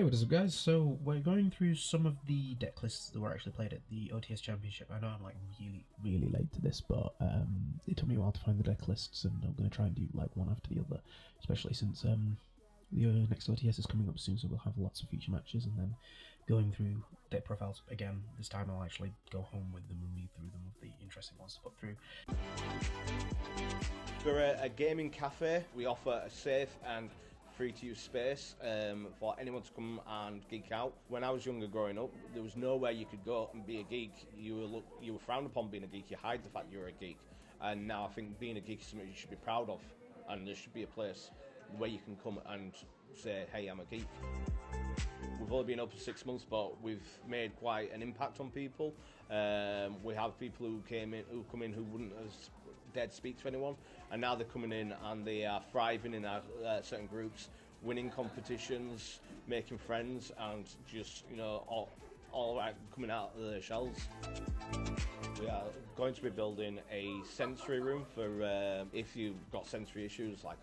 Hey, what is up, guys? So we're going through some of the deck lists that were actually played at the OTS Championship. I know I'm like really late to this, but it took me a while to find the deck lists, and I'm going to try and do like one after the other, especially since the next OTS is coming up soon, so we'll have lots of feature matches, and then going through deck profiles again. This time I'll actually go home with them and read through them of the interesting ones to put through. We're a gaming cafe. We offer a safe and free-to-use space for anyone to come and geek out. When I was younger growing up, there was nowhere you could go and be a geek. You were frowned upon being a geek. You hide the fact you were a geek. And now I think being a geek is something you should be proud of. And there should be a place where you can come and say, hey, I'm a geek. We've only been open 6 months, but we've made quite an impact on people. We have people who come in who wouldn't have dared speak to anyone, and now they're coming in and they are thriving in our certain groups, winning competitions, making friends, and just all right, coming out of their shells. We are going to be building a sensory room for if you've got sensory issues like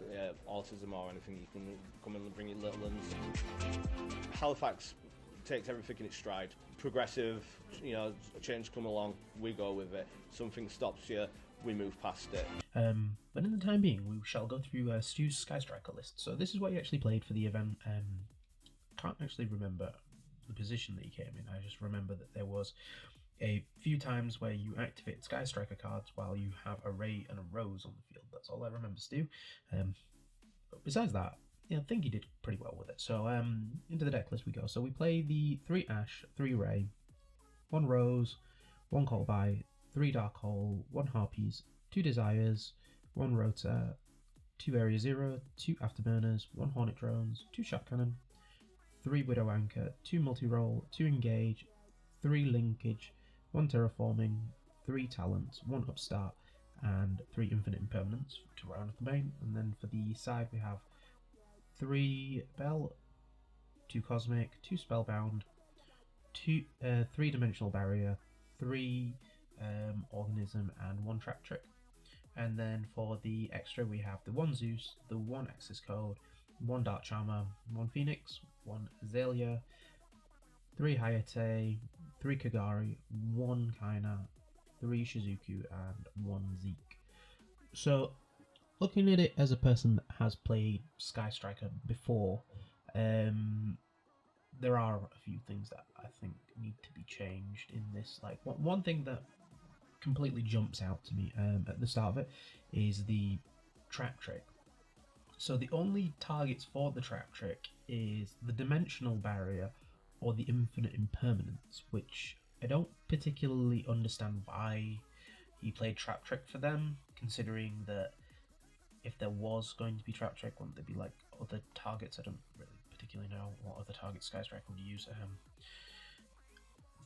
autism or anything. You can come in and bring your little ones. Halifax takes everything in its stride. Progressive, a change come along, we go with it. Something stops you, we move past it. But in the time being, we shall go through Stu's Sky Striker list. So this is what he actually played for the event. Can't actually remember the position that he came in. I just remember that there was a few times where you activate Sky Striker cards while you have a Ray and a Rose on the field. That's all I remember Stu. But besides that, I think he did pretty well with it. So into the deck list we go. So we play the 3 Ash, 3 Ray, 1 Rose, 1 Colby, 3 Dark Hole, 1 Harpies, 2 Desires, 1 Rota, 2 Area Zero, 2 Afterburners, 1 Hornet Drones, 2 Shot Cannon, 3 Widow Anchor, 2 Multi-Roll, 2 Engage, 3 Linkage, 1 Terraforming, 3 Talents, 1 Upstart, and 3 Infinite Impermanence to round off the main. And then for the side we have 3 Bell, 2 Cosmic, 2 Spellbound, 3 Dimensional Barrier, 3 Organism, and 1 Trap Trick. And then for the extra we have the 1 Zeus, the 1 Access Code, 1 Dark Charmer, 1 Phoenix, 1 Azalea, 3 Hayate, 3 Kagari, 1 Kaina, 3 Shizuku, and 1 Zeke. So looking at it as a person that has played Sky Striker before, there are a few things that I think need to be changed in this. Like one thing that completely jumps out to me at the start of it is the Trap Trick. So the only targets for the Trap Trick is the Dimensional Barrier or the Infinite Impermanence, which I don't particularly understand why he played Trap Trick for them, considering that if there was going to be Trap Trick, wouldn't there be like other targets? I don't really particularly know what other targets Sky Striker would use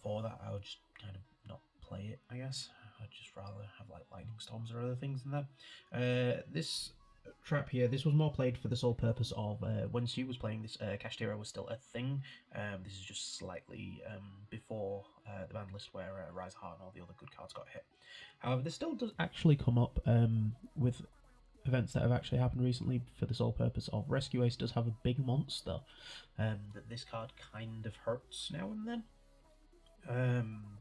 for that. I would just kind of not play it, I guess. I'd just rather have like Lightning Storms or other things in there. This trap here, this was more played for the sole purpose of when Stu was playing this, Kashtira was still a thing. This is just slightly before the banned list where Rise of Heart and all the other good cards got hit. However, this still does actually come up with events that have actually happened recently for the sole purpose of Rescue Ace does have a big monster that this card kind of hurts now and then.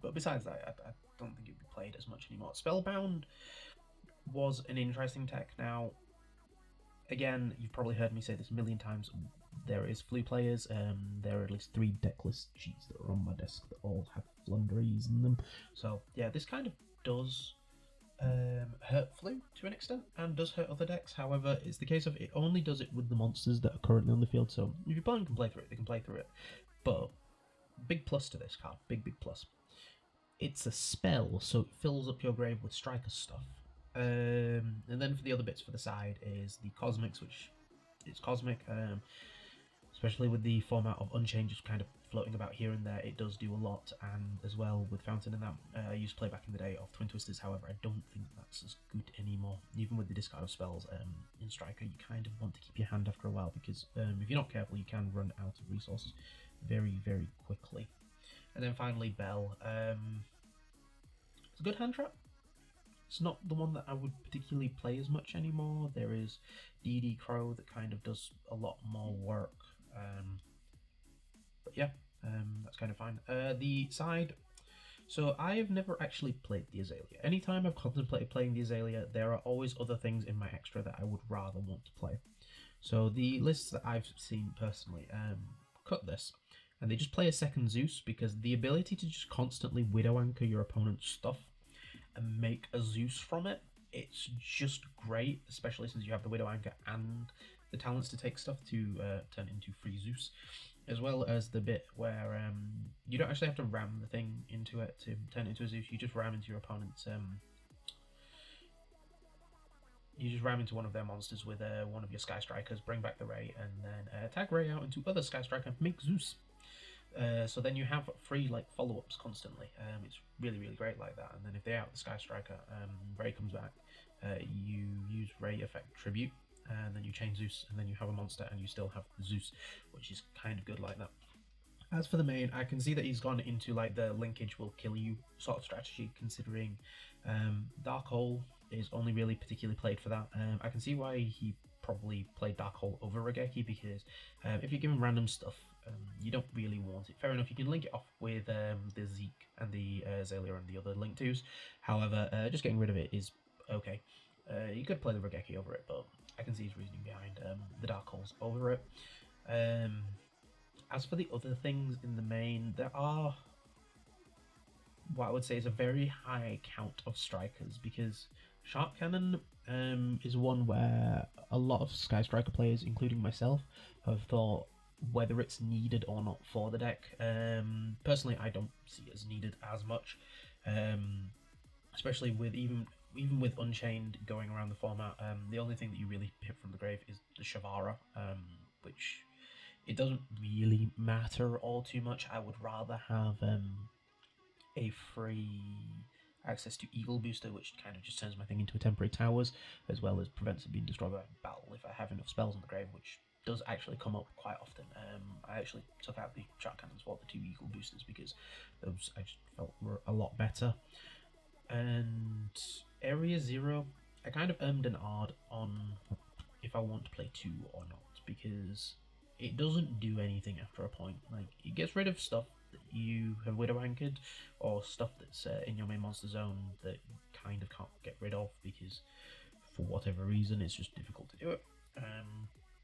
But besides that, I don't think it would be played as much anymore. Spellbound was an interesting tech. Now, again, you've probably heard me say this a million times. There is Flu players. There are at least 3 deck list sheets that are on my desk that all have Flunderies in them. So yeah, this kind of does hurt Flu to an extent and does hurt other decks. However, it's the case of it only does it with the monsters that are currently on the field. So if your opponent can play through it, they can play through it. But big plus to this card, big plus. It's a spell, so it fills up your grave with striker stuff. And then for the other bits for the side is the Cosmics, which is Cosmic, especially with the format of Unchained just kind of floating about here and there. It does do a lot, and as well with Fountain and that, I used to play back in the day of Twin Twisters. However, I don't think that's as good anymore. Even with the discard of spells in Striker, you kind of want to keep your hand after a while, because if you're not careful, you can run out of resources very quickly. And then finally, Bell. It's a good hand trap. It's not the one that I would particularly play as much anymore. There is DD Crow that kind of does a lot more work. But yeah, that's kind of fine. The side. So I have never actually played the Azalea. Anytime I've contemplated playing the Azalea, there are always other things in my extra that I would rather want to play. So the lists that I've seen personally cut this, and they just play a second Zeus because the ability to just constantly widow anchor your opponent's stuff and make a Zeus from it, it's just great, especially since you have the widow anchor and the talents to take stuff to turn into free Zeus, as well as the bit where you don't actually have to ram the thing into it to turn it into a Zeus. You just ram into your opponent's you just ram into one of their monsters with one of your Sky Strikers, bring back the Ray, and then tag Ray out into other Sky Striker, make Zeus. So then you have free like follow-ups constantly. It's really great like that. And then if they out the Sky Striker, Ray comes back. You use Ray effect tribute, and then you chain Zeus, and then you have a monster, and you still have Zeus, which is kind of good like that. As for the main, I can see that he's gone into like the linkage will kill you sort of strategy, considering Dark Hole is only really particularly played for that. I can see why he probably played Dark Hole over Regeki, because if you're given random stuff, you don't really want it. Fair enough, you can link it off with the Zeke and the Azalea and the other link twos. However, just getting rid of it is okay. You could play the Regeki over it, but I can see his reasoning behind the Dark Holes over it. As for the other things in the main, there are what I would say is a very high count of strikers, because Shark Cannon is one where a lot of Sky Striker players, including myself, have thought whether it's needed or not for the deck. Personally, I don't see it as needed as much, especially with even with Unchained going around the format. The only thing that you really pick from the grave is the Shavara, which it doesn't really matter all too much. I would rather have a free access to Eagle Booster, which kind of just turns my thing into a temporary towers, as well as prevents it being destroyed by battle if I have enough spells in the grave, which does actually come up quite often. I actually took out the Shark Cannons for the 2 Eagle Boosters because those I just felt were a lot better. And Area Zero, I kind of and ahhed on if I want to play 2 or not, because it doesn't do anything after a point. Like, it gets rid of stuff that you have widow anchored, or stuff that's in your main monster zone that you kind of can't get rid of because for whatever reason it's just difficult to do it.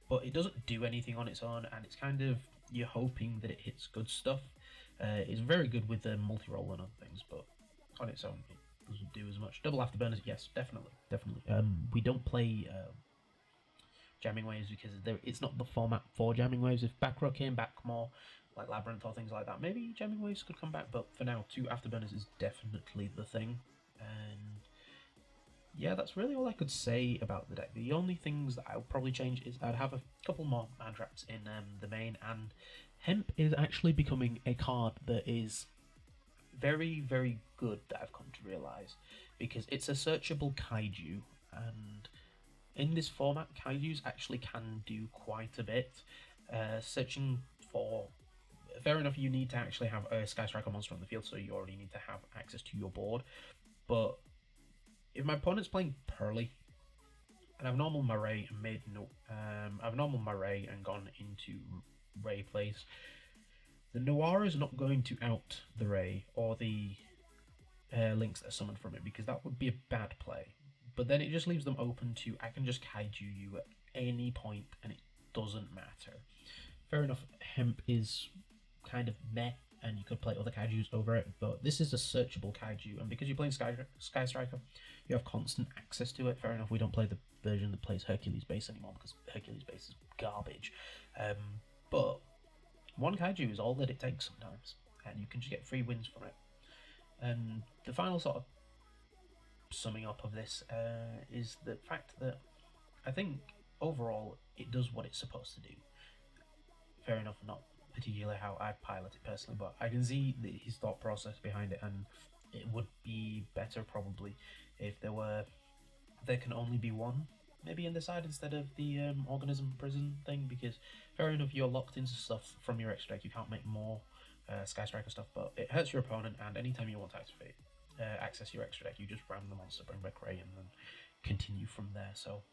But it doesn't do anything on its own, and it's kind of, you're hoping that it hits good stuff. It's very good with the multi-roll and other things, but on its own it doesn't do as much. Double afterburners, yes, definitely. We don't play jamming waves because it's not the format for jamming waves. If back row came back more, like Labyrinth or things like that, maybe jamming waves could come back, but for now, 2 afterburners is definitely the thing. And yeah, that's really all I could say about the deck. The only things that I would probably change is I'd have a couple more man traps in the main, and Hemp is actually becoming a card that is very good, that I've come to realise, because it's a searchable kaiju, and in this format, kaijus actually can do quite a bit. Searching for, fair enough, you need to actually have a Sky Striker monster on the field, so you already need to have access to your board. But if my opponent's playing Pearly, and I've normal my Ray and made no, I've normal my Ray and gone into Ray plays, the Noir is not going to out the Ray or the links that are summoned from it, because that would be a bad play. But then it just leaves them open to, I can just kaiju you at any point and it doesn't matter. Fair enough, Hemp is kind of meh, and you could play other kaijus over it, but this is a searchable kaiju, and because you're playing Sky Striker, you have constant access to it. Fair enough, we don't play the version that plays Hercules base anymore because Hercules base is garbage. But one kaiju is all that it takes sometimes, and you can just get free wins from it. And the final sort of summing up of this is the fact that I think overall it does what it's supposed to do. Fair enough, not particularly how I'd pilot it personally, but I can see his thought process behind it, and it would be better probably if there can only be one maybe in the side instead of the organism prison thing, because fair enough, you're locked into stuff from your extra deck, you can't make more Sky Striker stuff, but it hurts your opponent, and anytime you want to activate access your extra deck, you just ram the monster, bring back Ray, and then continue from there. So